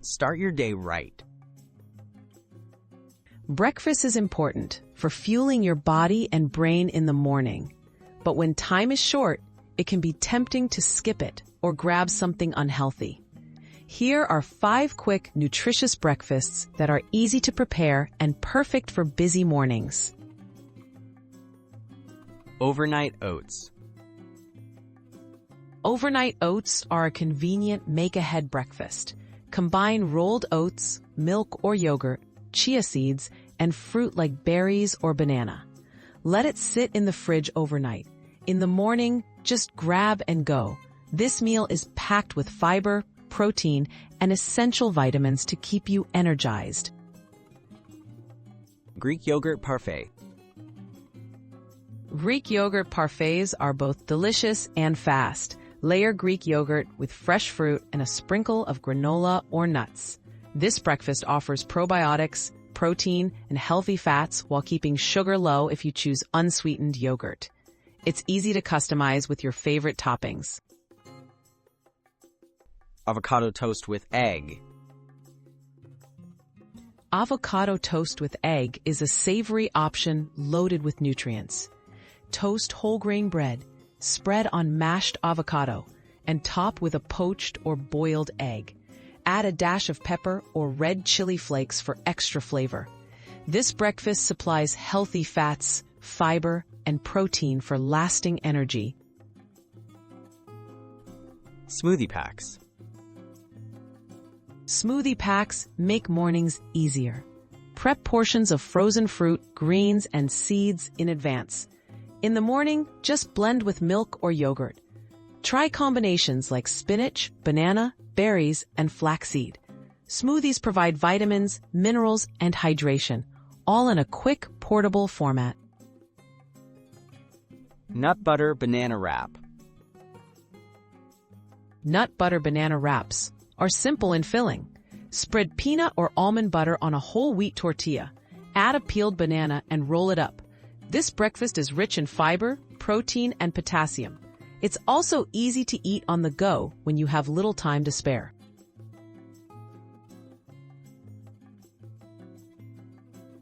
Start your day right. Breakfast is important for fueling your body and brain in the morning. But when time is short, it can be tempting to skip it or grab something unhealthy. Here are 5 quick, nutritious breakfasts that are easy to prepare and perfect for busy mornings. Overnight oats. Overnight oats are a convenient make-ahead breakfast. Combine rolled oats, milk or yogurt, chia seeds, and fruit like berries or banana. Let it sit in the fridge overnight. In the morning, just grab and go. This meal is packed with fiber, protein, and essential vitamins to keep you energized. Greek yogurt parfait. Greek yogurt parfaits are both delicious and fast. Layer Greek yogurt with fresh fruit and a sprinkle of granola or nuts. This breakfast offers probiotics, protein, and healthy fats while keeping sugar low if you choose unsweetened yogurt. It's easy to customize with your favorite toppings. Avocado toast with egg. Avocado toast with egg is a savory option loaded with nutrients. Toast whole grain bread, spread on mashed avocado, and top with a poached or boiled egg. Add a dash of pepper or red chili flakes for extra flavor. This breakfast supplies healthy fats, fiber, and protein for lasting energy. Smoothie packs. Smoothie packs make mornings easier. Prep portions of frozen fruit, greens, and seeds in advance. In the morning, just blend with milk or yogurt. Try combinations like spinach, banana, berries, and flaxseed. Smoothies provide vitamins, minerals, and hydration, all in a quick, portable format. Nut butter banana wrap. Nut butter banana wraps are simple and filling. Spread peanut or almond butter on a whole wheat tortilla. Add a peeled banana and roll it up. This breakfast is rich in fiber, protein, and potassium. It's also easy to eat on the go when you have little time to spare.